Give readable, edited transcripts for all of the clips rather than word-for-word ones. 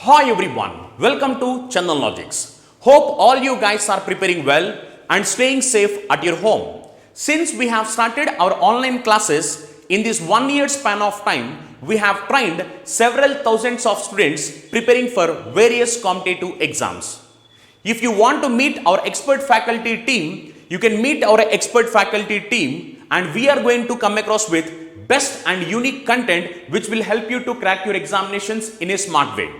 Hi everyone, welcome to Chandan Logics. Hope all you guys are preparing well and staying safe at your home. Since we have started our online classes in this 1 year span of time, we have trained several thousands of students preparing for various competitive exams. If you want to meet our expert faculty team, you can meet our expert faculty team and we are going to come across with best and unique content which will help you to crack your examinations in a smart way.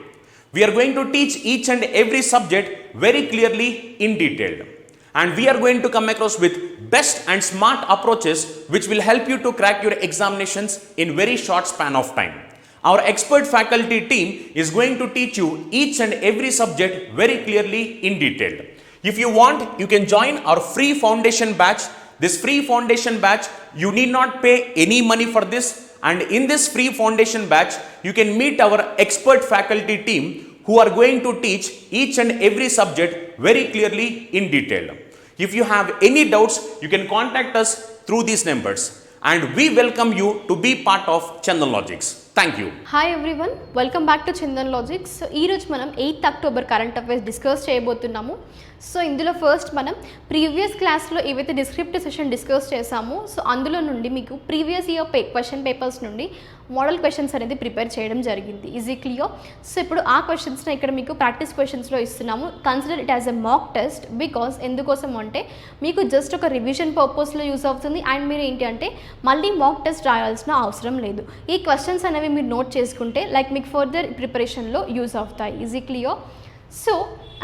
We are going to teach each and every subject very clearly in detail. And we are going to come across with best and smart approaches which will help you to crack your examinations in very short span of time. Our expert faculty team is going to teach you each and every subject very clearly in detail. If you want, you can join our free foundation batch. This free foundation batch, you need not pay any money for this. And in this free foundation batch, you can meet our expert faculty team who are going to teach each and every subject very clearly in detail. If you have any doubts, you can contact us through these numbers. And we welcome you to be part of Chandan Logics. Thank you. Hi everyone, welcome back to Chandan Logics. So ee roju manam 8th October current affairs discuss cheyabothunnamu. So ఇందులో first మనం previous క్లాస్లో ఏవైతే descriptive session discuss చేసామో so అందులో నుండి మీకు previous year question papers నుండి model questions అనేది ప్రిపేర్ చేయడం జరిగింది. Is it clear? సో ఇప్పుడు ఆ క్వశ్చన్స్ని ఇక్కడ మీకు ప్రాక్టీస్ క్వశ్చన్స్లో ఇస్తున్నాము. Consider it as a mock test because ఎందుకోసం అంటే మీకు జస్ట్ ఒక రివిజన్ పర్పస్లో యూస్ అవుతుంది అండ్ మీరు ఏంటి అంటే మళ్ళీ మాక్ టెస్ట్ రాయాల్సిన అవసరం లేదు. ఈ క్వశ్చన్స్ అనేవి మీరు నోట్ చేసుకుంటే లైక్ మీకు ఫర్దర్ ప్రిపరేషన్లో యూస్ అవుతాయి. Is it clear? So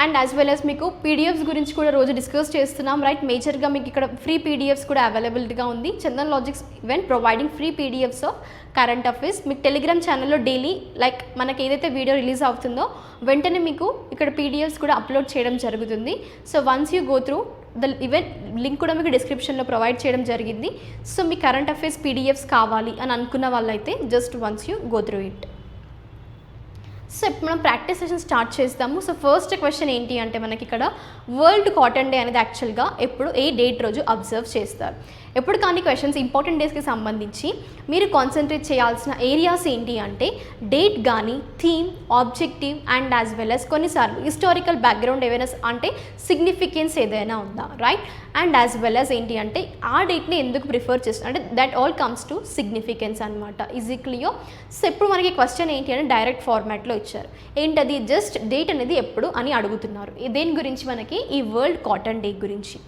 and as well as మీకు పీడిఎఫ్స్ గురించి కూడా రోజు డిస్కస్ చేస్తున్నాం రైట్. మేజర్గా మీకు ఇక్కడ ఫ్రీ పీడిఎఫ్స్ కూడా అవైలబిలిటీగా ఉంది. Chandan logics even providing free PDFs of current affairs. మీకు టెలిగ్రామ్ ఛానల్లో డైలీ లైక్ మనకి ఏదైతే వీడియో రిలీజ్ అవుతుందో వెంటనే మీకు ఇక్కడ పీడిఎఫ్స్ కూడా అప్లోడ్ చేయడం జరుగుతుంది. So once you go through the even link కూడా మీకు డిస్క్రిప్షన్లో ప్రొవైడ్ చేయడం జరిగింది. సో మీ కరెంట్ అఫైర్స్ పీడిఎఫ్స్ కావాలి అని అనుకున్న వాళ్ళైతే just once you go through it. So ఇప్పుడు మనం ప్రాక్టీస్ సెషన్ స్టార్ట్ చేస్తాము. సో ఫస్ట్ క్వశ్చన్ ఏంటి అంటే మనకి ఇక్కడ వరల్డ్ కాటన్ డే అనేది యాక్చువల్గా ఎప్పుడు ఏ డేట్ రోజు అబ్జర్వ్ చేస్తారు. ఎప్పుడు కానీ క్వశ్చన్స్ ఇంపార్టెంట్ డేస్కి సంబంధించి మీరు కాన్సన్ట్రేట్ చేయాల్సిన ఏరియాస్ ఏంటి అంటే డేట్ కానీ theme, objective and as well as కొన్నిసార్లు హిస్టారికల్ బ్యాక్గ్రౌండ్ ఏవైనా అంటే సిగ్నిఫికెన్స్ ఏదైనా ఉందా right. And as well as ఏంటి అంటే ఆ డేట్ని ఎందుకు ప్రిఫర్ చేస్తున్నారు అంటే that all comes to significance అనమాట. Is it clear? సో ఇప్పుడు మనకి క్వశ్చన్ ఏంటి అంటే డైరెక్ట్ ఫార్మాట్లో ఇచ్చారు. ఏంటది? జస్ట్ డేట్ అనేది ఎప్పుడు అని అడుగుతున్నారు. దేని గురించి? మనకి ఈ వరల్డ్ కాటన్ డే గురించి.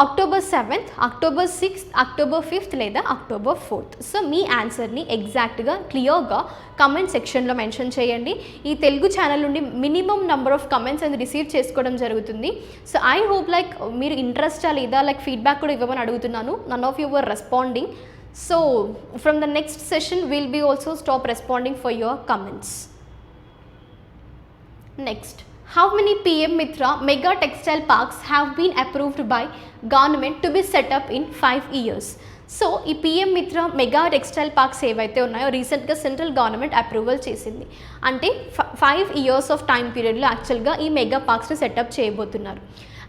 October 7th, October 6th, October 5th లేదా October 4th. సో మీ ఆన్సర్ని ఎగ్జాక్ట్గా క్లియర్గా కమెంట్ సెక్షన్లో మెన్షన్ చేయండి. ఈ తెలుగు ఛానల్ నుండి మినిమం నెంబర్ ఆఫ్ కమెంట్స్ అనేది రిసీవ్ చేసుకోవడం జరుగుతుంది. సో ఐ హోప్ లైక్ మీరు ఇంట్రెస్టా లేదా లైక్ ఫీడ్బ్యాక్ కూడా ఇవ్వమని అడుగుతున్నాను. None of you were responding. So from the next session will be also stop responding for your comments. Next, how many PM Mitra mega textile parks have been approved by government to be set up in 5 years? So ఈ PM మిత్ర mega textile parks ఏవైతే ఉన్నాయో రీసెంట్గా central government approval చేసింది. అంటే 5 years of time పీరియడ్లో యాక్చువల్గా ఈ మెగా పార్క్స్ని సెటప్ చేయబోతున్నారు.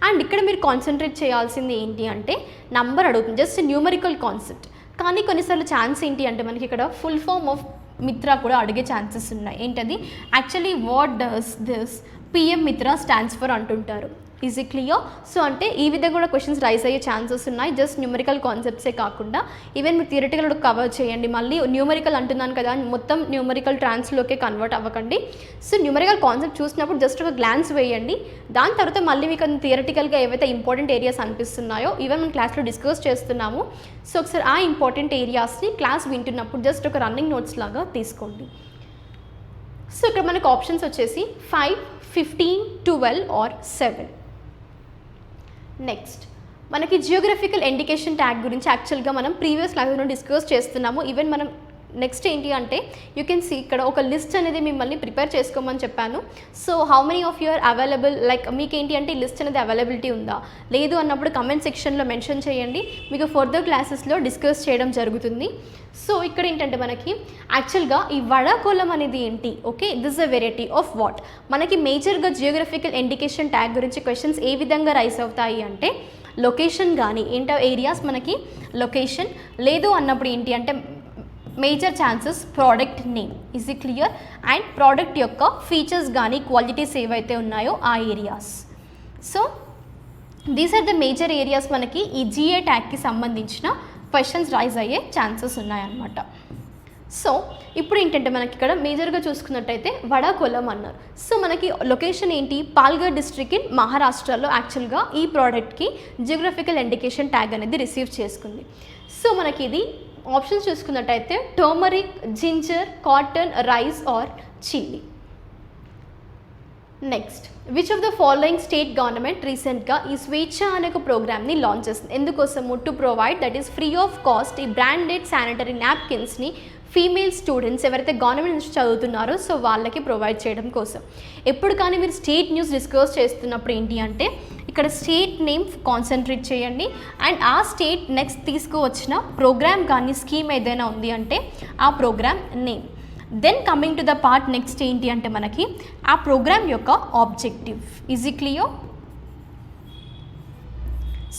అండ్ ఇక్కడ మీరు కాన్సన్ట్రేట్ చేయాల్సింది ఏంటి అంటే నంబర్ అడుగుతుంది, జస్ట్ న్యూమరికల్ కాన్సెప్ట్. కానీ కొన్నిసార్లు ఛాన్స్ ఏంటి అంటే మనకి ఇక్కడ ఫుల్ ఫామ్ ఆఫ్ మిత్ర కూడా అడిగే ఛాన్సెస్ ఉన్నాయి. ఏంటది? Actually what does this PM మిత్ర స్టాండ్స్ ఫర్ అంటుంటారు. Is it clear? సో అంటే ఈ విధంగా కూడా క్వశ్చన్స్ రైజ్ అయ్యే ఛాన్సెస్ ఉన్నాయి. జస్ట్ న్యూమరికల్ కాన్సెప్ట్సే కాకుండా ఈవెన్ మీరు థియరిటికల్ కూడా కవర్ చేయండి. మళ్ళీ న్యూమరికల్ అంటున్నాను కదా మొత్తం న్యూమరికల్ ట్రాన్స్లోకే కన్వర్ట్ అవ్వకండి. సో న్యూమరికల్ కాన్సెప్ట్ చూసినప్పుడు జస్ట్ ఒక గ్లాన్స్ వేయండి. దాని తర్వాత మళ్ళీ మీకు థియరిటికల్గా ఏవైతే ఇంపార్టెంట్ ఏరియాస్ అనిపిస్తున్నాయో ఈవెన్ మనం క్లాస్లో డిస్కస్ చేస్తున్నాము. సో ఒకసారి ఆ ఇంపార్టెంట్ ఏరియాస్ని క్లాస్ వింటున్నప్పుడు జస్ట్ ఒక రన్నింగ్ నోట్స్ లాగా తీసుకోండి. సో ఇక్కడ మనకు ఆప్షన్స్ వచ్చేసి 5, 15, 12 ఆర్ 7. నెక్స్ట్ మనకి జియోగ్రఫికల్ ఇండికేషన్ ట్యాగ్ గురించి యాక్చువల్గా మనం ప్రీవియస్ క్లాస్లో డిస్కస్ చేస్తున్నాము. ఈవెన్ మనం నెక్స్ట్ ఏంటి అంటే యూ కెన్ సీ ఇక్కడ ఒక లిస్ట్ అనేది మిమ్మల్ని ప్రిపేర్ చేసుకోమని చెప్పాను. So how many of you are available like మీకు ఏంటి అంటే ఈ లిస్ట్ అనేది అవైలబిలిటీ ఉందా లేదు అన్నప్పుడు కమెంట్ సెక్షన్లో మెన్షన్ చేయండి. మీకు ఫర్దర్ క్లాసెస్లో డిస్కస్ చేయడం జరుగుతుంది. సో ఇక్కడ ఏంటంటే మనకి యాక్చువల్గా ఈ వడకోలం అనేది ఏంటి? Okay, this a variety of what. మనకి మేజర్గా జియోగ్రఫికల్ ఇండికేషన్ ట్యాగ్ గురించి క్వశ్చన్స్ ఏ విధంగా రైస్ అవుతాయి అంటే లొకేషన్ కానీ ఏంటో ఏరియాస్ మనకి లొకేషన్ లేదు అన్నప్పుడు ఏంటి అంటే major chances product name, is it clear? And product యొక్క ఫీచర్స్ కానీ క్వాలిటీస్ ఏవైతే ఉన్నాయో ఆ areas. So these are the major areas మనకి ఈ జిఏ ట్యాగ్కి సంబంధించిన క్వశ్చన్స్ రైజ్ అయ్యే ఛాన్సెస్ ఉన్నాయన్నమాట. సో ఇప్పుడు ఏంటంటే మనకి ఇక్కడ మేజర్గా చూసుకున్నట్టయితే వడాకొలం అన్నారు. సో మనకి లొకేషన్ ఏంటి? పాల్ఘర్ డిస్ట్రిక్ట్ ఇన్ మహారాష్ట్రలో యాక్చువల్గా ఈ ప్రోడక్ట్కి జియోగ్రఫికల్ ఇండికేషన్ ట్యాగ్ అనేది రిసీవ్ చేసుకుంది. సో మనకి ఇది ఆప్షన్స్ చూసుకున్నట్టయితే turmeric, ginger, cotton, rice or chilli. Next, which of the following state government రీసెంట్గా ఈ స్వేచ్ఛ అనే ఒక ప్రోగ్రామ్ని లాంచ్ చేస్తుంది? ఎందుకోసము? To provide that is free of cost ఈ బ్రాండెడ్ శానిటరీ నాప్కిన్స్ని ఫీమేల్ స్టూడెంట్స్ ఎవరైతే గవర్నమెంట్ నుంచి చదువుతున్నారో సో వాళ్ళకి ప్రొవైడ్ చేయడం కోసం. ఎప్పుడు కానీ మీరు స్టేట్ న్యూస్ డిస్కస్ చేస్తున్నప్పుడు ఏంటి అంటే ఇక్కడ స్టేట్ నేమ్ కాన్సన్ట్రేట్ చేయండి అండ్ ఆ స్టేట్ నెక్స్ట్ తీసుకువచ్చిన ప్రోగ్రామ్ కానీ స్కీమ్ ఏదైనా ఉంది అంటే ఆ programme name. Then coming to the part next ఏంటి అంటే మనకి ఆ ప్రోగ్రామ్ యొక్క objective. Is it clear?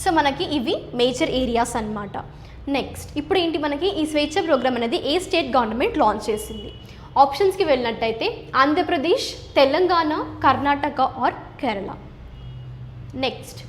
So మనకి ఇవి మేజర్ ఏరియాస్ అన్నమాట. నెక్స్ట్ ఇప్పుడు ఏంటి మనకి ఈ స్వేచ్ఛ ప్రోగ్రామ్ అనేది ఏ స్టేట్ గవర్నమెంట్ లాంచ్ చేసింది? ఆప్షన్స్కి వెళ్ళినట్టయితే ఆంధ్రప్రదేశ్, తెలంగాణ, కర్ణాటక ఆర్ కేరళ. నెక్స్ట్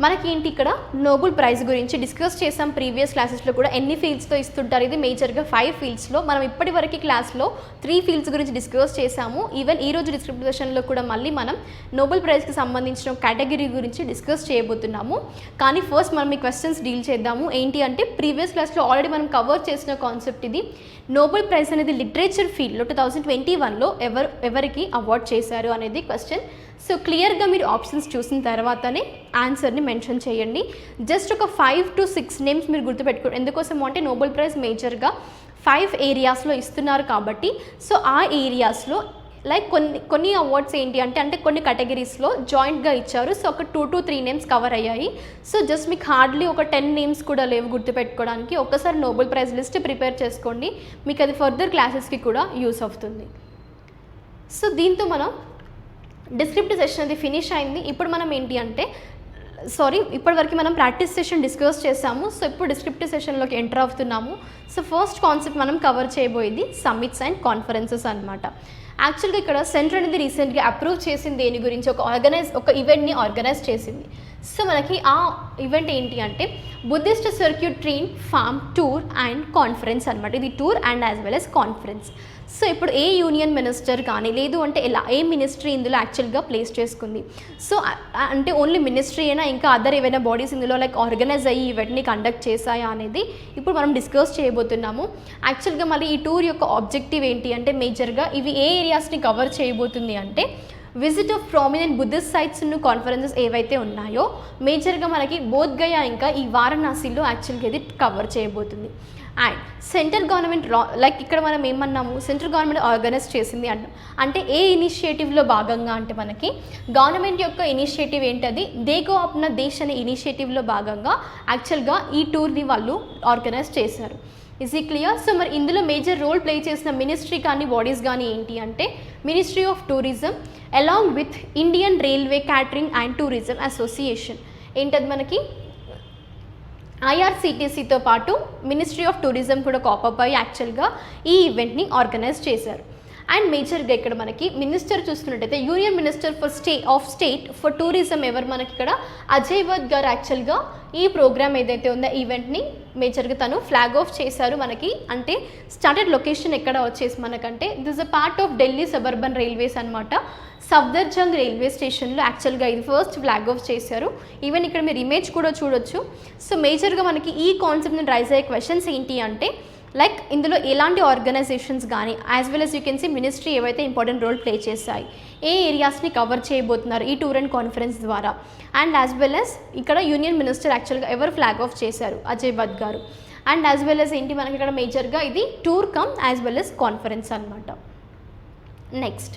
మనకి ఏంటి ఇక్కడ నోబెల్ ప్రైజ్ గురించి డిస్కస్ చేసాం ప్రీవియస్ క్లాసెస్లో కూడా. ఎన్ని ఫీల్డ్స్తో ఇస్తుంటారు? ఇది మేజర్గా 5 ఫీల్డ్స్లో. మనం ఇప్పటి వరకు క్లాస్లో 3 ఫీల్డ్స్ గురించి డిస్కస్ చేసాము. ఈవెన్ ఈరోజు డిస్క్రిప్టివ్ సెషన్లో కూడా మళ్ళీ మనం నోబెల్ ప్రైజ్కి సంబంధించిన కేటగిరీ గురించి డిస్కస్ చేయబోతున్నాము. కానీ ఫస్ట్ మనం ఈ క్వశ్చన్స్ డీల్ చేద్దాము. ఏంటి అంటే ప్రీవియస్ క్లాస్లో ఆల్రెడీ మనం కవర్ చేసిన కాన్సెప్ట్ ఇది. నోబెల్ ప్రైజ్ అనేది లిటరేచర్ ఫీల్డ్లో 2021లో ఎవరికి అవార్డ్ చేశారు అనేది క్వశ్చన్. సో క్లియర్గా మీరు ఆప్షన్స్ చూసిన తర్వాతనే ఆన్సర్ని మెన్షన్ చేయండి. జస్ట్ ఒక 5 to 6 నేమ్స్ మీరు గుర్తుపెట్టుకోండి. ఎందుకోసం అంటే నోబెల్ ప్రైజ్ మేజర్గా 5 ఏరియాస్లో ఇస్తున్నారు కాబట్టి సో ఆ ఏరియాస్లో లైక్ కొన్ని అవార్డ్స్ ఏంటి అంటే కొన్ని కేటగిరీస్లో జాయింట్గా ఇచ్చారు. సో ఒక 2 to 3 నేమ్స్ కవర్ అయ్యాయి. సో జస్ట్ మీకు హార్డ్లీ ఒక 10 నేమ్స్ కూడా లేవు గుర్తుపెట్టుకోవడానికి. ఒక్కసారి నోబెల్ ప్రైజ్ లిస్ట్ ప్రిపేర్ చేసుకోండి, మీకు అది ఫర్దర్ క్లాసెస్కి కూడా యూస్ అవుతుంది. సో దీంతో మనం డిస్క్రిప్టివ్ సెషన్ అది ఫినిష్ అయింది. ఇప్పుడు మనం ఏంటి అంటే ఇప్పటివరకు మనం ప్రాక్టీస్ సెషన్ డిస్కస్ చేసాము. సో ఇప్పుడు డిస్క్రిప్టివ్ సెషన్లోకి ఎంటర్ అవుతున్నాము. సో ఫస్ట్ కాన్సెప్ట్ మనం కవర్ చేయబోయేది సమ్మిట్స్ అండ్ కాన్ఫరెన్సెస్ అనమాట. యాక్చువల్గా ఇక్కడ సెంటర్ అనేది రీసెంట్గా అప్రూవ్ చేసింది దేని గురించి? ఒక ఈవెంట్ని ఆర్గనైజ్ చేసింది. సో మనకి ఆ ఈవెంట్ ఏంటి అంటే Buddhist circuit train fam tour and conference అనమాట. ఇది tour and as well as conference. So ఇప్పుడు ఏ యూనియన్ మినిస్టర్ కానీ లేదు అంటే ఏ మినిస్ట్రీ ఇందులో యాక్చువల్గా ప్లేస్ చేసుకుంది? సో అంటే ఓన్లీ మినిస్ట్రీ అయినా ఇంకా అదర్ ఏవైనా బాడీస్ ఇందులో లైక్ ఆర్గనైజ్ అయ్యి ఈవెంట్ని కండక్ట్ చేశాయా అనేది ఇప్పుడు మనం డిస్కస్ చేయబోతున్నాము. యాక్చువల్గా మళ్ళీ ఈ టూర్ యొక్క ఆబ్జెక్టివ్ ఏంటి అంటే మేజర్గా ఇవి ఏ ఏరియాస్ని కవర్ చేయబోతుంది అంటే visit of prominent Buddhist sites conferences ఏవైతే ఉన్నాయో మేజర్గా మనకి బోధ్గయా ఇంకా ఈ వారణాసిలో యాక్చువల్గా ఇది కవర్ చేయబోతుంది. అండ్ సెంట్రల్ గవర్నమెంట్ లైక్ ఇక్కడ మనం ఏమన్నాము సెంట్రల్ గవర్నమెంట్ ఆర్గనైజ్ చేసింది అంటాం. అంటే ఏ ఇనిషియేటివ్లో భాగంగా అంటే మనకి గవర్నమెంట్ యొక్క ఇనిషియేటివ్ ఏంటది దేకో అప్నా దేశ్ అనే ఇనిషియేటివ్లో భాగంగా యాక్చువల్గా ఈ టూర్ని వాళ్ళు ఆర్గనైజ్ చేశారు. ఇస్ ఈ క్లియర్? సో మరి ఇందులో మేజర్ రోల్ ప్లే చేసిన మినిస్ట్రీ కానీ బాడీస్ కానీ ఏంటి అంటే ministry of tourism along with Indian railway catering and tourism association. ఏంటది మనకి IRCTCతో పాటు మినిస్ట్రీ ఆఫ్ టూరిజం కూడా కాపప్ అయ్యి యాక్చువల్గా ఈ ఈవెంట్ని ఆర్గనైజ్ చేశారు. అండ్ మేజర్గా ఇక్కడ మనకి మినిస్టర్ చూసుకున్నట్టయితే union minister state for tourism ఎవరు మనకి ఇక్కడ అజయ్ వద్ గారు యాక్చువల్గా ఈ ప్రోగ్రామ్ ఏదైతే ఉందో ఈవెంట్ని మేజర్గా తను ఫ్లాగ్ ఆఫ్ చేశారు. మనకి అంటే స్టార్టెడ్ లొకేషన్ ఎక్కడ వచ్చేసి మనకంటే this a part of Delhi suburban railways అనమాట. సఫ్దర్జంగ్ రైల్వే స్టేషన్లో యాక్చువల్గా ఇది ఫస్ట్ ఫ్లాగ్ ఆఫ్ చేశారు. ఈవెన్ ఇక్కడ మీరు ఇమేజ్ కూడా చూడొచ్చు. సో మేజర్గా మనకి ఈ కాన్సెప్ట్ని రైజ్ అయ్యే క్వశ్చన్స్ ఏంటి అంటే లైక్ ఇందులో ఎలాంటి ఆర్గనైజేషన్స్ కానీ as well as you can see ministry ఏవైతే ఇంపార్టెంట్ రోల్ ప్లే చేస్తాయి, ఏ ఏరియాస్ని కవర్ చేయబోతున్నారు ఈ టూర్ అండ్ కాన్ఫరెన్స్ ద్వారా. అండ్ యాజ్ వెల్ as ఇక్కడ యూనియన్ మినిస్టర్ యాక్చువల్గా ఎవరు ఫ్లాగ్ ఆఫ్ చేశారు అజయ్ వద్ గారు. అండ్ యాజ్ వెల్ as ఏంటి మనకి ఇక్కడ మేజర్గా ఇది tour come as well as conference అనమాట. నెక్స్ట్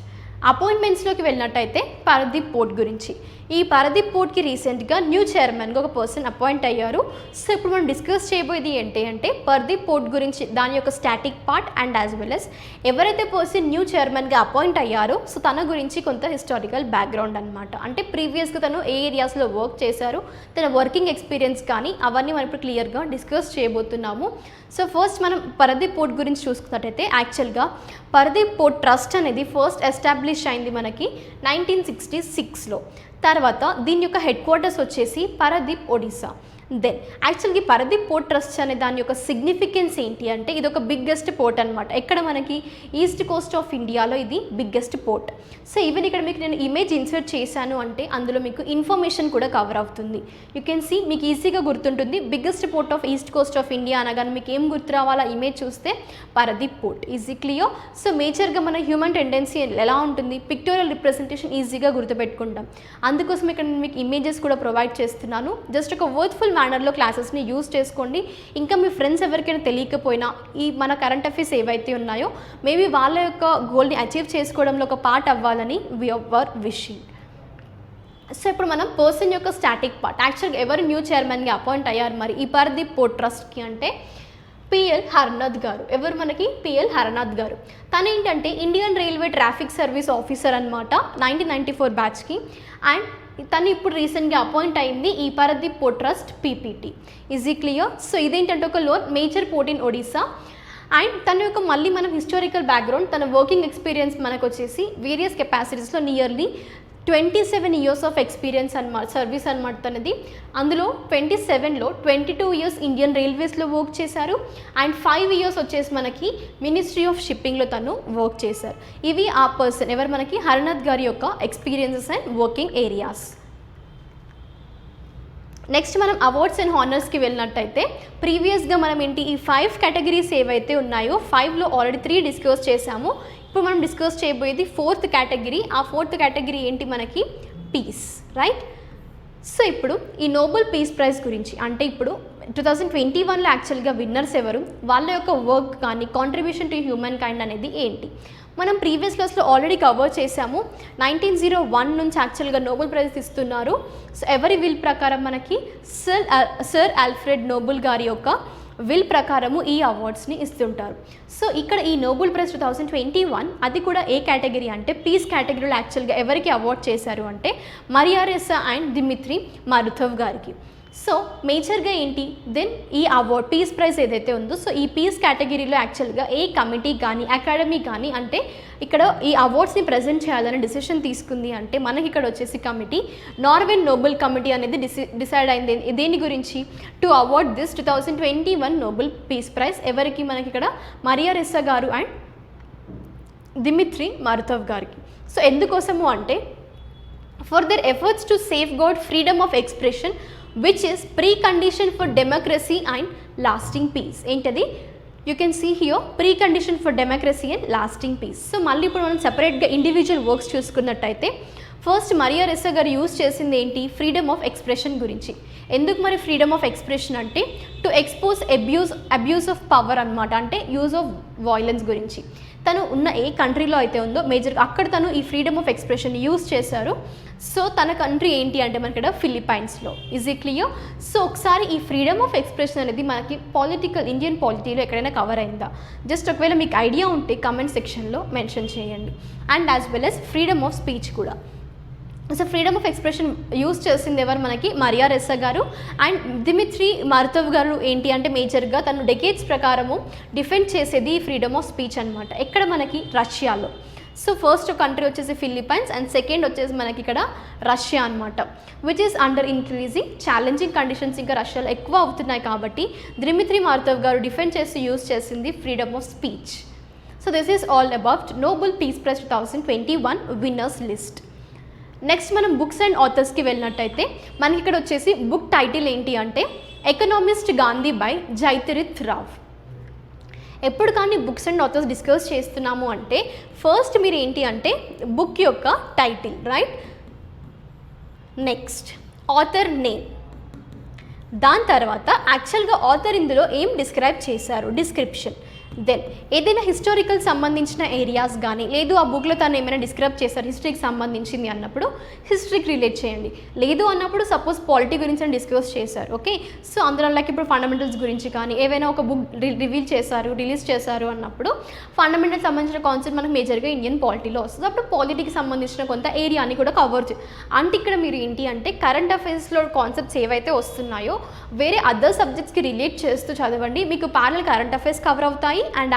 అపాయింట్మెంట్స్లోకి వెళ్ళినట్టయితే పారదీప్ పోర్ట్ గురించి. ఈ పారదీప్ పోర్ట్కి రీసెంట్గా న్యూ చైర్మన్గా ఒక పర్సన్ అపాయింట్ అయ్యారు. సో ఇప్పుడు మనం డిస్కస్ చేయబోయేది ఏంటి అంటే పారదీప్ పోర్ట్ గురించి, దాని యొక్క static part and as well as ఎవరైతే పర్సన్ న్యూ చైర్మన్గా అపాయింట్ అయ్యారో సో తన గురించి కొంత హిస్టారికల్ బ్యాక్గ్రౌండ్ అనమాట. అంటే ప్రీవియస్గా తను ఏ ఏరియాస్లో వర్క్ చేశారు, తన వర్కింగ్ ఎక్స్పీరియన్స్ కానీ అవన్నీ మనం ఇప్పుడు క్లియర్గా డిస్కస్ చేయబోతున్నాము. సో ఫస్ట్ మనం పారదీప్ పోర్ట్ గురించి చూసుకున్నట్టయితే యాక్చువల్గా పారదీప్ పోర్ట్ ట్రస్ట్ అనేది ఫస్ట్ ఎస్టాబ్లిష్ అయింది మనకి 1966లో. తర్వాత దీని యొక్క హెడ్ క్వార్టర్స్ వచ్చేసి పారదీప్ ఒడిశా. దెన్ యాక్చువల్గా పారదీప్ పోర్ట్ ట్రస్ట్ అనే దాని యొక్క సిగ్నిఫికెన్స్ ఏంటి అంటే ఇది ఒక బిగ్గెస్ట్ పోర్ట్ అనమాట. ఎక్కడ మనకి ఈస్ట్ కోస్ట్ ఆఫ్ ఇండియాలో ఇది బిగ్గెస్ట్ పోర్ట్. సో ఈవెన్ ఇక్కడ మీకు నేను ఇమేజ్ ఇన్సర్ట్ చేశాను అంటే అందులో మీకు ఇన్ఫర్మేషన్ కూడా కవర్ అవుతుంది. యూ కెన్ సీ, మీకు ఈజీగా గుర్తుంటుంది. Biggest port of east Coast of India అనగానే మీకు ఏం గుర్తు రావాలా, ఇమేజ్ చూస్తే Paradip port. Easy clear. So మేజర్గా మన హ్యూమన్ టెండెన్సీ ఎలా ఉంటుంది, పిక్టోరియల్ రిప్రజెంటేషన్ ఈజీగా గుర్తుపెట్టుకుంటాం. అందుకోసం ఇక్కడ నేను మీకు ఇమేజెస్ కూడా ప్రొవైడ్ చేస్తున్నాను. జస్ట్ ఒక వర్త్ఫుల్ మేనర్లో క్లాసెస్ని యూజ్ చేసుకోండి. ఇంకా మీ ఫ్రెండ్స్ ఎవరికైనా తెలియకపోయినా ఈ మన కరెంట్ అఫైర్స్ ఏవైతే ఉన్నాయో మేబీ వాళ్ళ యొక్క గోల్ని అచీవ్ చేసుకోవడంలో ఒక పార్ట్ అవ్వాలని వి ఆర్ విషింగ్. సో ఇప్పుడు మనం పర్సన్ యొక్క స్టాటిక్ పార్ట్, యాక్చువల్గా ఎవరు న్యూ చైర్మన్గా అపాయింట్ అయ్యారు మరి ఈ పారదీప్ పోర్ట్ ట్రస్ట్కి అంటే పిఎల్ హరనాథ్ గారు. ఎవరు మనకి పిఎల్ హరనాథ్ గారు. తను ఏంటంటే Indian railway traffic service officer అనమాట 1994 బ్యాచ్కి. అండ్ తను ఇప్పుడు రీసెంట్గా అపాయింట్ అయింది ఈ Paradip port trust PPT. Is it clear. So ఇదేంటంటే ఒక lone major port in Odisha. And తన యొక్క మళ్ళీ మనం హిస్టారికల్ బ్యాక్గ్రౌండ్, తన వర్కింగ్ ఎక్స్పీరియన్స్ మనకు వచ్చేసి వేరియస్ కెపాసిటీస్లో నియర్లీ 27 years ఆఫ్ ఎక్స్పీరియన్స్ అనమాట, సర్వీస్ అనమాట తనది. అందులో 27లో 22 years ఇండియన్ రైల్వేస్లో వర్క్ చేశారు. అండ్ 5 years వచ్చేసి మనకి మినిస్ట్రీ ఆఫ్ షిప్పింగ్లో తను వర్క్ చేశారు. ఇవి ఆ పర్సన్ ఎవరు మనకి హరనాథ్ గారి యొక్క experiences and working areas. Next మనం అవార్డ్స్ అండ్ హానర్స్కి వెళ్ళినట్టయితే ప్రీవియస్గా మనం ఏంటి ఈ 5 కేటగిరీస్ ఏవైతే ఉన్నాయో 5లో ఆల్రెడీ 3 డిస్కస్ చేసాము. ఇప్పుడు మనం డిస్కస్ చేయబోయేది 4th కేటగిరీ. ఆ 4th కేటగిరీ ఏంటి మనకి పీస్, రైట్. సో ఇప్పుడు ఈ నోబెల్ పీస్ ప్రైజ్ గురించి అంటే ఇప్పుడు 2021లో యాక్చువల్గా విన్నర్స్ ఎవరు, వాళ్ళ యొక్క వర్క్ కానీ కాంట్రిబ్యూషన్ టు హ్యూమన్ కైండ్ అనేది ఏంటి మనం ప్రీవియస్ క్లాస్లో ఆల్రెడీ కవర్ చేసాము. 1901 నుంచి యాక్చువల్గా నోబెల్ ప్రైజ్ ఇస్తున్నారు. సో ఎవరి విల్ ప్రకారం మనకి సర్ ఆల్ఫ్రెడ్ నోబెల్ గారి యొక్క విల్ ప్రకారము ఈ అవార్డ్స్ని ఇస్తుంటారు. సో ఇక్కడ ఈ నోబెల్ ప్రైజ్ 2021 అది కూడా ఏ కేటగిరీ అంటే పీస్ కేటగిరీలో యాక్చువల్గా ఎవరికి అవార్డ్ చేశారు అంటే మరియా రెస్సా అండ్ దిమిత్రి మరుతవ్ గారికి. సో మేజర్గా ఏంటి దెన్ ఈ అవార్డ్ పీస్ ప్రైజ్ ఏదైతే ఉందో సో ఈ పీస్ కేటగిరీలో యాక్చువల్గా ఏ కమిటీ కానీ అకాడమీ కానీ అంటే ఇక్కడ ఈ అవార్డ్స్ని ప్రజెంట్ చేయాలని డిసిషన్ తీసుకుంది అంటే మనకి ఇక్కడ వచ్చేసి కమిటీ నార్వేన్ నోబెల్ కమిటీ అనేది డిసైడ్ అయింది. దేని గురించి to award this 2021 Nobel peace prize ఎవరికి మనకి ఇక్కడ మరియా రెస్సా గారు అండ్ దిమిత్రి మరుతవ్ గారికి. సో ఎందుకోసము అంటే for their efforts to safeguard freedom of expression which is precondition for democracy and lasting peace. ఏంటది you can see here precondition for democracy and lasting peace. So మళ్ళీ ఇప్పుడు మనం సెపరేట్గా individual works చూసుకున్నట్టయితే first Maria Ressa గారు use చేసింది ఏంటి freedom of expression గురించి. ఎందుకు మరి ఫ్రీడమ్ ఆఫ్ ఎక్స్ప్రెషన్ అంటే to expose abuse of power అనమాట, అంటే యూజ్ ఆఫ్ వైలెన్స్ గురించి. తను ఉన్న ఏ కంట్రీలో అయితే ఉందో మేజర్గా అక్కడ తను ఈ ఫ్రీడమ్ ఆఫ్ ఎక్స్ప్రెషన్ యూజ్ చేశారు. సో తన కంట్రీ ఏంటి అంటే మనకి ఇక్కడ ఫిలిప్పైన్స్లో. Is it clear. సో ఒకసారి ఈ ఫ్రీడమ్ ఆఫ్ ఎక్స్ప్రెషన్ అనేది మనకి ఇండియన్ పాలిటీలో ఎక్కడైనా కవర్ అయిందా జస్ట్ ఒకవేళ మీకు ఐడియా ఉంటే కమెంట్ సెక్షన్లో మెన్షన్ చేయండి. And as well as freedom of speech కూడా. So freedom of expression use చేసింది ఎవరు మనకి మరియా రెస్సా గారు. అండ్ దిమిత్రి మరుతవ్ గారు ఏంటి అంటే మేజర్గా తను డెకేడ్స్ ప్రకారము డిఫెండ్ చేసేది ఫ్రీడమ్ ఆఫ్ స్పీచ్ అనమాట. ఎక్కడ మనకి రష్యాలో. సో ఫస్ట్ కంట్రీ వచ్చేసి ఫిలిప్పైన్స్ అండ్ సెకండ్ వచ్చేసి మనకి ఇక్కడ రష్యా అనమాట. Which is under increasing challenging conditions ఇంకా రష్యాలో ఎక్కువ అవుతున్నాయి కాబట్టి దిమిత్రి మరుతవ్ గారు డిఫెండ్ చేసి యూజ్ చేసింది freedom of speech. So this is all about Nobel peace prize 2021 winners list. Next మనం బుక్స్ అండ్ ఆథర్స్కి వెళ్ళినట్టయితే మనకి ఇక్కడ వచ్చేసి బుక్ టైటిల్ ఏంటి అంటే ఎకనామిస్ట్ గాంధీ బై జైతిరిత్ రావ్. ఎప్పుడు కానీ బుక్స్ అండ్ ఆథర్స్ డిస్కస్ చేస్తున్నాము అంటే ఫస్ట్ మీరు ఏంటి అంటే బుక్ యొక్క title, right. Next author name, దాని తర్వాత యాక్చువల్గా ఆథర్ ఇందులో ఏం డిస్క్రైబ్ చేశారు డిస్క్రిప్షన్, దెన్ ఏదైనా హిస్టారికల్ సంబంధించిన ఏరియాస్ కానీ లేదు ఆ బుక్లో తను ఏమైనా డిస్క్రైబ్ చేస్తారు హిస్టరీకి సంబంధించింది అన్నప్పుడు హిస్టరీకి రిలేట్ చేయండి. లేదు అన్నప్పుడు సపోజ్ పాలిటీ గురించి డిస్కస్ చేశారు, ఓకే. సో అందులో లైక్ ఇప్పుడు ఫండమెంటల్స్ గురించి కానీ ఏవైనా ఒక బుక్ రిలీజ్ చేశారు అన్నప్పుడు ఫండమెంటల్స్ సంబంధించిన కాన్సెప్ట్ మనకు మేజర్గా ఇండియన్ పాలిటీలో వస్తుంది. అప్పుడు పాలిటీకి సంబంధించిన కొంత ఏరియాని కూడా కవర్ అంటే ఇక్కడ మీరు ఏంటి అంటే కరెంట్ అఫైర్స్లో కాన్సెప్ట్స్ ఏవైతే వస్తున్నాయో వేరే అదర్ సబ్జెక్ట్స్కి రిలేట్ చేస్తూ చదవండి. మీకు ప్యారల్ కరెంట్ అఫైర్స్ కవర్ అవుతాయి అండ్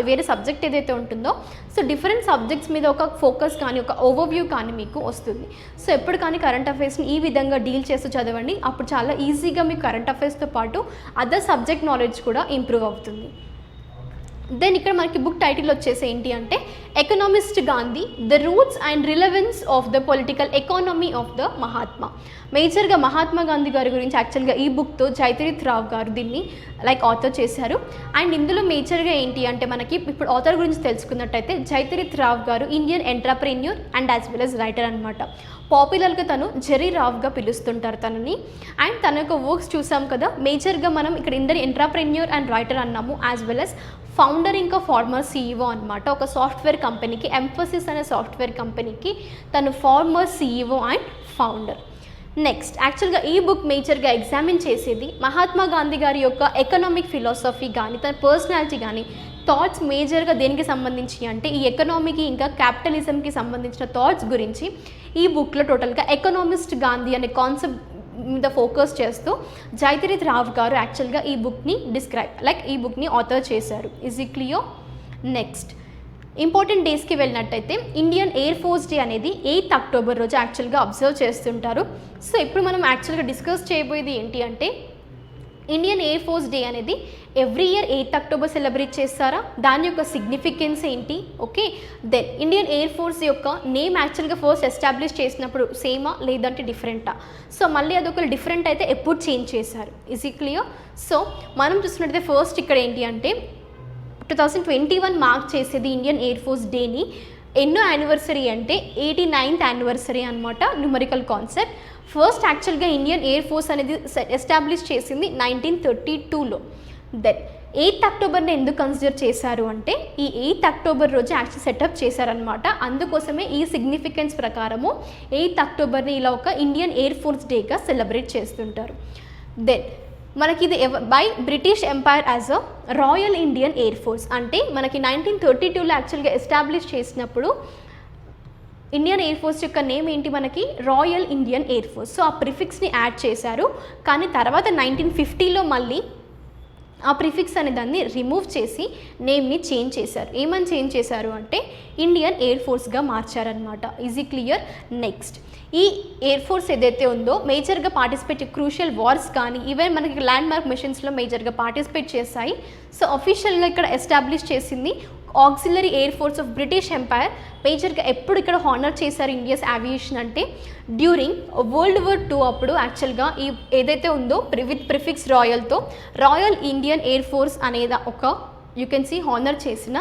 వేరే సబ్జెక్ట్ ఏదైతే ఉంటుందో సో డిఫరెంట్ సబ్జెక్ట్స్ మీద ఒక ఫోకస్ కానీ ఒక ఓవర్వ్యూ కానీ మీకు వస్తుంది. సో ఎప్పుడు కానీ కరెంట్ అఫైర్స్ని ఈ విధంగా డీల్ చేస్తూ చదవండి. అప్పుడు చాలా ఈజీగా మీకు కరెంట్ అఫైర్స్తో పాటు అదర్ సబ్జెక్ట్ నాలెడ్జ్ కూడా ఇంప్రూవ్ అవుతుంది. దెన్ ఇక్కడ మనకి బుక్ టైటిల్ వచ్చేసి ఏంటి అంటే economist Gandhi the roots and relevance of the political economy of the Mahatma. మేజర్గా మహాత్మా గాంధీ గారి గురించి యాక్చువల్గా ఈ బుక్తో జైత్రిత్ రావ్ గారు దీన్ని లైక్ ఆథర్ చేశారు. అండ్ ఇందులో మేజర్గా ఏంటి అంటే మనకి ఇప్పుడు ఆథర్ గురించి తెలుసుకున్నట్టయితే జైత్రిత్ రావ్ గారు Indian entrepreneur and as well as writer అనమాట. పాపులర్గా తను జెర్రీ రావ్గా పిలుస్తుంటారు తనని. అండ్ తన యొక్క వర్క్స్ చూసాం కదా, మేజర్గా మనం ఇక్కడ ఇండియన్ ఎంటర్ప్రెన్యూర్ అండ్ రైటర్ అన్నాము యాజ్ వెల్ as ఫౌండర్ ఇంకా ఫార్మర్ CEO అనమాట. ఒక సాఫ్ట్వేర్ కంపెనీకి ఎంఫసిస్ అనే సాఫ్ట్వేర్ కంపెనీకి తను former CEO and founder. Next యాక్చువల్గా ఈ బుక్ మేజర్గా ఎగ్జామిన్ చేసేది మహాత్మా గాంధీ గారి యొక్క ఎకనామిక్ ఫిలాసఫీ కానీ తన పర్సనాలిటీ కానీ థాట్స్ మేజర్గా దేనికి సంబంధించి అంటే ఈ ఎకనామీకి ఇంకా క్యాపిటలిజంకి సంబంధించిన థాట్స్ గురించి ఈ బుక్లో టోటల్గా ఎకనామిస్ట్ గాంధీ అనే కాన్సెప్ట్ మీద ఫోకస్ చేస్తూ జైత్రిత్ రావ్ గారు యాక్చువల్గా ఈ బుక్ని ఆథర్ చేశారు. Is it clear? Next important డేస్కి వెళ్ళినట్టయితే ఇండియన్ ఎయిర్ ఫోర్స్ డే అనేది 8th అక్టోబర్ రోజు యాక్చువల్గా అబ్జర్వ్ చేస్తుంటారు. సో ఇప్పుడు మనం యాక్చువల్గా డిస్కస్ చేయబోయేది ఏంటి అంటే ఇండియన్ ఎయిర్ ఫోర్స్ డే అనేది every year 8th October celebrate చేస్తారా, దాని యొక్క సిగ్నిఫికెన్స్ ఏంటి, okay. Then Indian air Force యొక్క నేమ్ యాక్చువల్గా ఫస్ట్ ఎస్టాబ్లిష్ చేసినప్పుడు సేమా లేదంటే డిఫరెంటా, సో మళ్ళీ అదొక డిఫరెంట్ అయితే ఎప్పుడు చేంజ్ చేశారు. Is it clear? సో మనం చూసినట్టయితే ఫస్ట్ ఇక్కడ ఏంటి అంటే 2021 మార్క్ చేసేది ఇండియన్ ఎయిర్ ఫోర్స్ డేని. ఎన్నో యానివర్సరీ అంటే 89th యానివర్సరీ అనమాట, న్యూమరికల్ కాన్సెప్ట్. ఫస్ట్ యాక్చువల్గా ఇండియన్ ఎయిర్ ఫోర్స్ అనేది ఎస్టాబ్లిష్ చేసింది 1932లో. దెన్ 8th అక్టోబర్ని ఎందుకు కన్సిడర్ చేశారు అంటే ఈ 8th అక్టోబర్ రోజు యాక్చువల్ సెటప్ చేశారనమాట. అందుకోసమే ఈ సిగ్నిఫికెన్స్ ప్రకారము 8th అక్టోబర్ని ఇలా ఒక ఇండియన్ ఎయిర్ ఫోర్స్ డేగా సెలబ్రేట్ చేస్తుంటారు. దెన్ మనకి ఇది by British empire as a royal Indian air force అంటే మనకి 1932లో యాక్చువల్గా ఎస్టాబ్లిష్ చేసినప్పుడు ఇండియన్ ఎయిర్ ఫోర్స్ యొక్క నేమ్ ఏంటి మనకి royal Indian air force. So ఆ ప్రిఫిక్స్ని యాడ్ చేశారు. కానీ తర్వాత 1950లో మళ్ళీ ఆ ప్రిఫిక్స్ అనే దాన్ని రిమూవ్ చేసి నేమ్ని చేంజ్ చేశారు. ఏమని చేంజ్ చేశారు అంటే ఇండియన్ ఎయిర్ ఫోర్స్గా మార్చారనమాట. Is it clear? నెక్స్ట్ ఈ ఎయిర్ ఫోర్స్ ఏదైతే ఉందో మేజర్గా పార్టిసిపేట్ క్రూషియల్ వార్స్ కానీ ఈవెన్ మనకి ల్యాండ్ మార్క్ మిషన్స్లో మేజర్గా పార్టిసిపేట్ చేశాయి. సో అఫీషియల్గా ఇక్కడ ఎస్టాబ్లిష్ చేసింది auxiliary air force of British empire. మేజర్గా ఎప్పుడు ఇక్కడ హానర్ చేశారు ఇండియాస్ ఏవియేషన్ అంటే డ్యూరింగ్ World War II అప్పుడు యాక్చువల్గా ఈ ఏదైతే ఉందో విత్ ప్రిఫిక్స్ రాయల్తో రాయల్ ఇండియన్ ఎయిర్ ఫోర్స్ అనేది ఒక యూ కెన్ సీ హానర్ చేసిన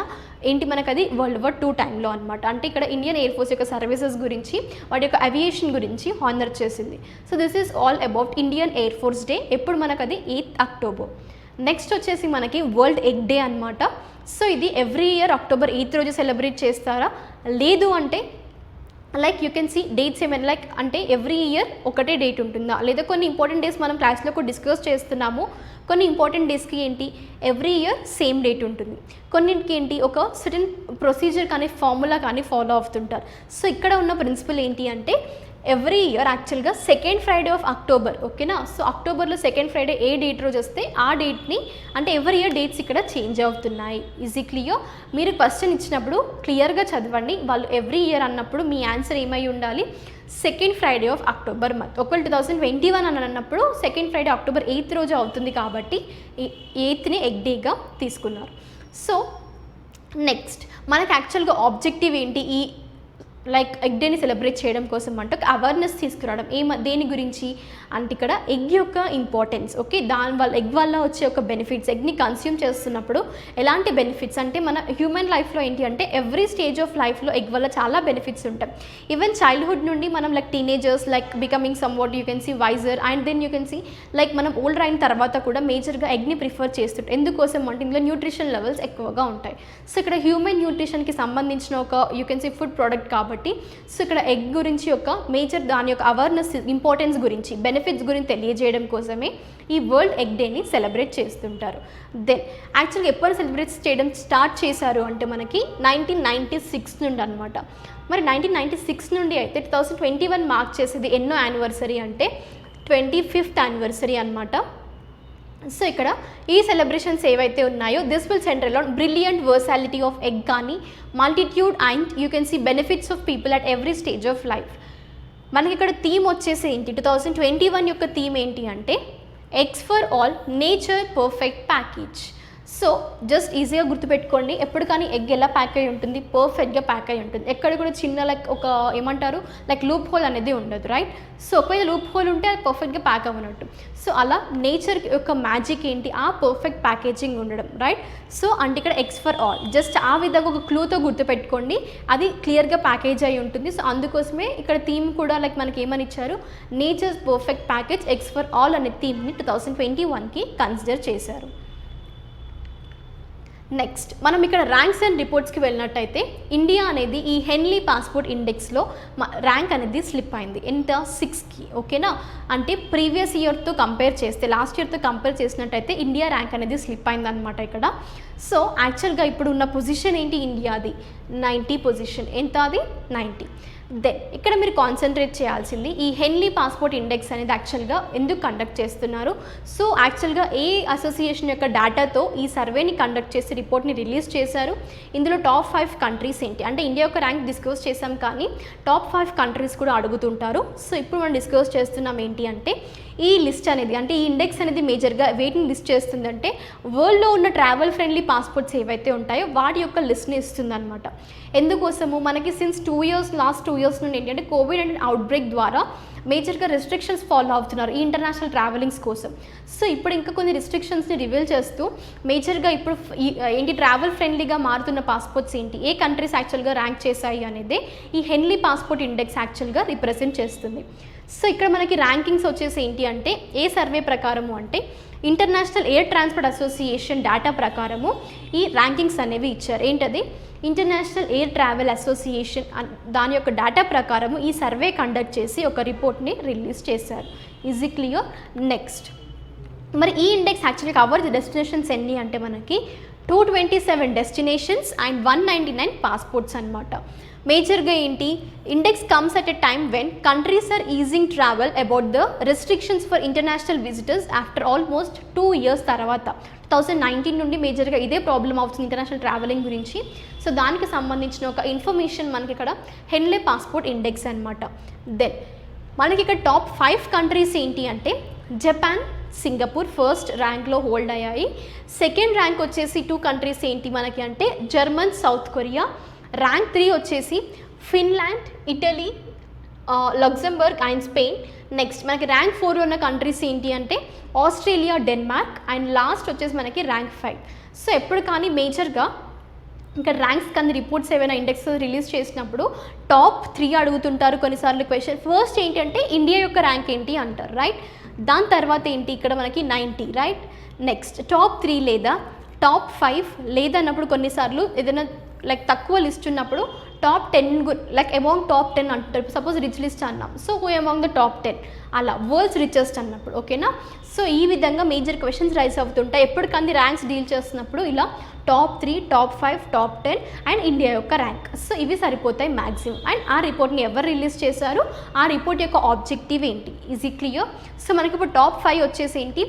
ఏంటి మనకు అది World War II టైంలో అనమాట. అంటే ఇక్కడ ఇండియన్ ఎయిర్ ఫోర్స్ యొక్క సర్వీసెస్ గురించి వాటి యొక్క ఏవియేషన్ గురించి హానర్ చేసింది. So this is all about Indian air Force Day. ఎప్పుడు మనకు అది 8th అక్టోబర్. నెక్స్ట్ వచ్చేసి మనకి వరల్డ్ ఎగ్ డే అనమాట. సో ఇది ఎవ్రీ ఇయర్ October 8th రోజు సెలబ్రేట్ చేస్తారా, లేదు అంటే like you can see dates ఏమైనా లైక్ అంటే ఎవ్రీ ఇయర్ ఒకటే డేట్ ఉంటుందా, లేదా కొన్ని ఇంపార్టెంట్ డేస్ మనం క్లాస్లో కూడా డిస్కస్ చేస్తున్నాము. కొన్ని ఇంపార్టెంట్ డేస్కి ఏంటి ఎవ్రీ ఇయర్ సేమ్ డేట్ ఉంటుంది, కొన్నింటికి ఏంటి ఒక సర్టన్ ప్రొసీజర్ కానీ ఫార్ములా కానీ ఫాలో అవుతుంటారు. సో ఇక్కడ ఉన్న ప్రిన్సిపల్ ఏంటి అంటే ఎవ్రీ ఇయర్ యాక్చువల్గా సెకండ్ ఫ్రైడే ఆఫ్ అక్టోబర్, ఓకేనా. సో అక్టోబర్లో సెకండ్ ఫ్రైడే ఏ డేట్ రోజు వస్తే ఆ డేట్ని అంటే ఎవ్రీ ఇయర్ డేట్స్ ఇక్కడ చేంజ్ అవుతున్నాయి. Easy clear? మీరు క్వశ్చన్ ఇచ్చినప్పుడు క్లియర్గా చదవండి. వాళ్ళు ఎవ్రీ ఇయర్ అన్నప్పుడు మీ ఆన్సర్ ఏమై ఉండాలి, second Friday of October month. ఒకవేళ 2021 అని అన్నప్పుడు సెకండ్ ఫ్రైడే October 8th రోజు అవుతుంది కాబట్టి 8th ఎగ్ డేగా తీసుకున్నారు. సో నెక్స్ట్ మనకు యాక్చువల్గా ఆబ్జెక్టివ్ ఏంటి ఈ లైక్ ఎగ్ డేని సెలబ్రేట్ చేయడం కోసం అంటే ఒక అవేర్నెస్ తీసుకురావడం దేని గురించి అంటే ఇక్కడ ఎగ్ యొక్క ఇంపార్టెన్స్, ఓకే, దానివల్ల ఎగ్ వల్ల వచ్చే ఒక బెనిఫిట్స్, ఎగ్ని కన్స్యూమ్ చేస్తున్నప్పుడు ఎలాంటి బెనిఫిట్స్ అంటే మన హ్యూమన్ లైఫ్లో ఏంటి అంటే ఎవ్రీ స్టేజ్ ఆఫ్ లైఫ్లో ఎగ్ వల్ల చాలా బెనిఫిట్స్ ఉంటాయి. ఈవెన్ చైల్డ్హుడ్ నుండి మనం like teenagers like becoming somewhat you can see wiser and then you can see like మనం ఓల్డ్ అయిన తర్వాత కూడా మేజర్గా ఎగ్ని ప్రిఫర్ చేస్తుంటాం. ఎందుకోసం అంటే ఇందులో న్యూట్రిషన్ లెవెల్స్ ఎక్కువగా ఉంటాయి. సో ఇక్కడ హ్యూమన్ న్యూట్రిషన్కి సంబంధించిన ఒక you can sea food product కాబట్టి సో ఇక్కడ ఎగ్ గురించి ఒక మేజర్ దాని యొక్క అవేర్నెస్, ఇంపార్టెన్స్ గురించి, బెనిఫిట్స్ గురించి తెలియజేయడం కోసమే ఈ వరల్డ్ ఎగ్ డేని సెలబ్రేట్ చేస్తుంటారు. దెన్ యాక్చువల్గా ఎప్పుడు సెలబ్రేట్ చేయడం స్టార్ట్ చేశారు అంటే మనకి 1996 నుండి అనమాట. మరి 1996 నుండి అయితే 2021 మార్క్ చేసేది ఎన్నో యానివర్సరీ అంటే 25th యానివర్సరీ అనమాట. సో ఇక్కడ ఈ సెలబ్రేషన్స్ ఏవైతే ఉన్నాయో this will centre on brilliant versatility of egg కానీ multitude and you can see benefits of people at every stage of life. మనకి ఇక్కడ థీమ్ వచ్చేసి ఏంటి, 2021 యొక్క థీమ్ ఏంటి అంటే eggs for all nature perfect package. So just ఈజీగా గుర్తుపెట్టుకోండి, ఎప్పుడు కానీ ఎగ్ ఎలా ప్యాక్ అయి ఉంటుంది, పర్ఫెక్ట్గా ప్యాక్ అయి ఉంటుంది. ఎక్కడ కూడా చిన్న లైక్ ఒక ఏమంటారు లైక్ లూప్ హోల్ అనేది ఉండదు, రైట్. సో ఒకవేళ లూప్ హోల్ ఉంటే అది పర్ఫెక్ట్గా ప్యాక్ అవ్వనట్టు. సో అలా నేచర్ యొక్క మ్యాజిక్ ఏంటి, ఆ పర్ఫెక్ట్ ప్యాకేజింగ్ ఉండడం, రైట్. సో అంటే ఇక్కడ ఎగ్స్ ఫర్ ఆల్ జస్ట్ ఆ విధంగా ఒక క్లూతో గుర్తుపెట్టుకోండి, అది క్లియర్గా ప్యాకేజ్ అయి ఉంటుంది. సో అందుకోసమే ఇక్కడ థీమ్ కూడా లైక్ మనకి ఏమని ఇచ్చారు, nature's perfect package eggs for all అనే థీమ్ని 2021కి కన్సిడర్ చేశారు. నెక్స్ట్ మనం ఇక్కడ ర్యాంక్స్ అండ్ రిపోర్ట్స్కి వెళ్ళినట్టయితే ఇండియా అనేది ఈ హెన్లీ పాస్పోర్ట్ ఇండెక్స్లో ర్యాంక్ అనేది స్లిప్ అయింది. ఎంత, 6కి, ఓకేనా. అంటే ప్రీవియస్ ఇయర్తో కంపేర్ చేస్తే, లాస్ట్ ఇయర్తో కంపేర్ చేసినట్టయితే ఇండియా ర్యాంక్ అనేది స్లిప్ అయింది అనమాట ఇక్కడ. సో యాక్చువల్గా ఇప్పుడు ఉన్న పొజిషన్ ఏంటి ఇండియాది, 90 పొజిషన్. ఎంత అది, 90. దెన్ ఇక్కడ మీరు కాన్సన్ట్రేట్ చేయాల్సింది ఈ హెన్లీ పాస్పోర్ట్ ఇండెక్స్ అనేది యాక్చువల్గా ఎందుకు కండక్ట్ చేస్తున్నారు. సో యాక్చువల్గా ఏ అసోసియేషన్ యొక్క డేటాతో ఈ సర్వేని కండక్ట్ చేసి రిపోర్ట్ని రిలీజ్ చేశారు. ఇందులో టాప్ 5 కంట్రీస్ ఏంటి అంటే ఇండియా యొక్క ర్యాంక్ డిస్కస్ చేసాం కానీ టాప్ 5 కంట్రీస్ కూడా అడుగుతుంటారు. సో ఇప్పుడు మనం డిస్కస్ చేస్తున్నాం ఏంటి అంటే ఈ లిస్ట్ అనేది అంటే ఈ ఇండెక్స్ అనేది మేజర్గా వేటిని లిస్ట్ చేస్తుందంటే వరల్డ్లో ఉన్న ట్రావెల్ ఫ్రెండ్లీ పాస్పోర్ట్స్ ఏవైతే ఉంటాయో వాటి యొక్క లిస్ట్ని ఇస్తుందన్నమాట. ఎందుకోసము మనకి సిన్స్ లాస్ట్ 2 ఇయర్స్ నుండి ఏంటంటే కోవిడ్ అండ్ అవుట్బ్రేక్ ద్వారా మేజర్గా రెస్ట్రిక్షన్స్ ఫాలో అవుతున్నారు ఈ ఇంటర్నేషనల్ ట్రావెలింగ్స్ కోసం. సో ఇప్పుడు ఇంకా కొన్ని రిస్ట్రిక్షన్స్ని రివీల్ చేస్తూ మేజర్గా ఇప్పుడు ఏంటి ట్రావెల్ ఫ్రెండ్లీగా మారుతున్న పాస్పోర్ట్స్ ఏంటి, ఏ కంట్రీస్ యాక్చువల్గా ర్యాంక్ చేశాయి అనేది ఈ హెన్లీ పాస్పోర్ట్ ఇండెక్స్ యాక్చువల్గా రిప్రజెంట్ చేస్తుంది. సో ఇక్కడ మనకి ర్యాంకింగ్స్ వచ్చేసి ఏంటి అంటే ఏ సర్వే ప్రకారము అంటే international air transport association data ప్రకారము ఈ ర్యాంకింగ్స్ అనేవి ఇచ్చారు. ఏంటది, ఇంటర్నేషనల్ ఎయిర్ ట్రావెల్ అసోసియేషన్ దాని యొక్క డేటా ప్రకారము ఈ సర్వే కండక్ట్ చేసి ఒక రిపోర్ట్ని రిలీజ్ చేశారు. Is it clear? నెక్స్ట్ మరి ఈ ఇండెక్స్ యాక్చువల్గా కవర్ డెస్టినేషన్స్ ఎన్ని అంటే మనకి 227 డెస్టినేషన్స్ అండ్ 199 పాస్పోర్ట్స్ అనమాట. మేజర్గా ఏంటి, index comes at a time when countries are easing travel about the restrictions for international visitors after almost 2 years తర్వాత. 2019 నుండి మేజర్గా ఇదే ప్రాబ్లం అవుతుంది ఇంటర్నేషనల్ ట్రావెలింగ్ గురించి. సో దానికి సంబంధించిన ఒక ఇన్ఫర్మేషన్ మనకి ఇక్కడ హెన్లీ పాస్పోర్ట్ ఇండెక్స్ అనమాట. దెన్ మనకి ఇక్కడ టాప్ 5 కంట్రీస్ ఏంటి అంటే జపాన్, సింగపూర్ ఫస్ట్ ర్యాంక్లో హోల్డ్ అయ్యాయి. సెకండ్ ర్యాంక్ వచ్చేసి 2 కంట్రీస్ ఏంటి మనకి అంటే జర్మన్, సౌత్ కొరియా. ర్యాంక్ 3 వచ్చేసి Finland, Italy, Luxembourg and Spain. Next మనకి ర్యాంక్ 4 ఉన్న కంట్రీస్ ఏంటి అంటే ఆస్ట్రేలియా, డెన్మార్క్ అండ్ లాస్ట్ వచ్చేసి మనకి ర్యాంక్ 5. సో ఎప్పుడు కానీ మేజర్గా ఇంకా ర్యాంక్స్ కానీ రిపోర్ట్స్ ఏమైనా ఇండెక్స్ రిలీజ్ చేసినప్పుడు టాప్ 3 అడుగుతుంటారు కొన్నిసార్లు క్వశ్చన్. ఫస్ట్ ఏంటంటే ఇండియా యొక్క ర్యాంక్ ఏంటి అంటారు, రైట్. దాని తర్వాత ఏంటి ఇక్కడ మనకి 90, రైట్. నెక్స్ట్ టాప్ 3 లేదా టాప్ 5 లేదన్నప్పుడు కొన్నిసార్లు ఏదైనా లైక్ తక్కువ లిస్ట్ ఉన్నప్పుడు టాప్ 10 లైక్ అమౌంగ్ టాప్ 10 అంటారు. సపోజ్ రిచ్ లిస్ట్ అన్నాం, so who among the top 10 అలా వరల్డ్స్ రిచెస్ట్ అన్నప్పుడు, ఓకేనా. సో ఈ విధంగా మేజర్ క్వశ్చన్స్ రైజ్ అవుతుంటాయి ఎప్పుడు కానీ ర్యాంక్స్ డీల్ చేస్తున్నప్పుడు. ఇలా top 3, top 5, top 10 and India యొక్క ర్యాంక్. సో ఇవి సరిపోతాయి మ్యాక్సిమం. అండ్ ఆ రిపోర్ట్ని ఎవరు రిలీజ్ చేశారు, ఆ రిపోర్ట్ యొక్క ఆబ్జెక్టివ్ ఏంటి, ఈజ్ ఇట్ క్లియర్? సో మనకి ఇప్పుడు టాప్ 5 వచ్చేసి ఏంటి,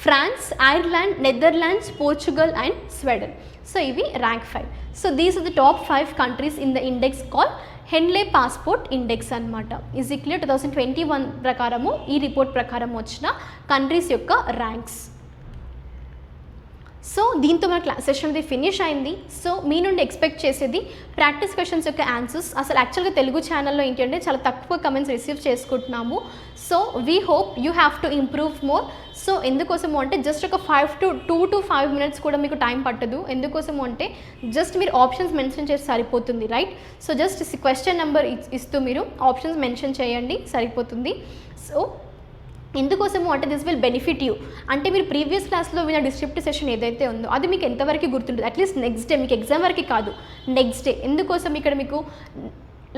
France, Ireland, Netherlands, Portugal and Sweden. So ఇవి rank 5. So these are the top 5 countries in the index call Henley passport index అనమాట. Is it clear? 2021 ప్రకారము ఈ రిపోర్ట్ ప్రకారం వచ్చిన కంట్రీస్ యొక్క ర్యాంక్స్. సో దీంతో మన క్లాస్ సెషన్ అనేది ఫినిష్ అయింది. సో మీ నుండి ఎక్స్పెక్ట్ చేసేది ప్రాక్టీస్ క్వశ్చన్స్ యొక్క ఆన్సర్స్. అసలు యాక్చువల్గా తెలుగు ఛానల్లో ఏంటంటే చాలా తక్కువ కమెంట్స్ రిసీవ్ చేసుకుంటున్నాము. So we hope you have to improve more. So ఎందుకోసము అంటే జస్ట్ ఒక 2 to 5 minutes కూడా మీకు టైం పట్టదు. ఎందుకోసము అంటే జస్ట్ మీరు ఆప్షన్స్ మెన్షన్ చేసి సరిపోతుంది, right? So just question number ఇస్తూ మీరు ఆప్షన్స్ మెన్షన్ చేయండి, సరిపోతుంది. సో ఎందుకోసము అంటే దిస్ విల్ బెనిఫిట్ యూ. అంటే మీరు ప్రీవియస్ క్లాస్లో విన్న డిస్క్రిప్టివ్ సెషన్ ఏదైతే ఉందో అది మీకు ఎంతవరకు గుర్తుంటుంది, అట్లీస్ట్ నెక్స్ట్ డే, మీకు ఎగ్జామ్ వరకు కాదు, నెక్స్ట్ డే. ఎందుకోసం ఇక్కడ మీకు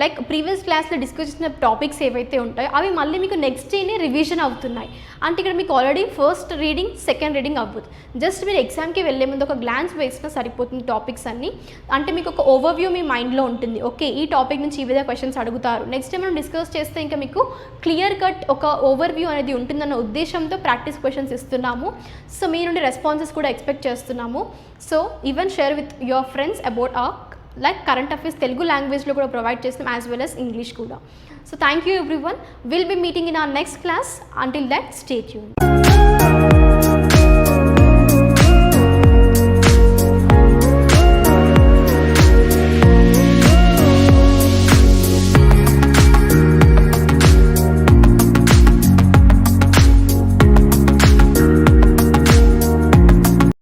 లైక్ ప్రీవియస్ క్లాస్లో డిస్కస్ చేసిన టాపిక్స్ ఏవైతే ఉంటాయో అవి మళ్ళీ మీకు నెక్స్ట్ డేనే రివిజన్ అవుతున్నాయి. అంటే ఇక్కడ మీకు already first reading, second reading అవ్వదు. జస్ట్ మీరు ఎగ్జామ్కి వెళ్ళే ముందు ఒక గ్లాన్స్ వేసినా సరిపోతుంది టాపిక్స్ అన్నీ. అంటే మీకు ఒక ఓవర్వ్యూ మీ మైండ్లో ఉంటుంది, ఓకే ఈ టాపిక్ నుంచి ఈ విధంగా క్వశ్చన్స్ అడుగుతారు, నెక్స్ట్ టైం మనం డిస్కస్ చేస్తే ఇంకా మీకు క్లియర్ కట్ ఒక ఓవర్వ్యూ అనేది ఉంటుందన్న ఉద్దేశంతో ప్రాక్టీస్ క్వశ్చన్స్ ఇస్తున్నాము. సో మీ నుండి రెస్పాన్సెస్ కూడా ఎక్స్పెక్ట్ చేస్తున్నాము. So even share with your friends about like current affairs Telugu లాంగ్వేజ్లో కూడా ప్రొవైడ్ చేస్తాం, యాజ్ వెల్ as ఇంగ్లీష్ కూడా. So thank you everyone. Will be meeting in our next class. Until that stay tuned.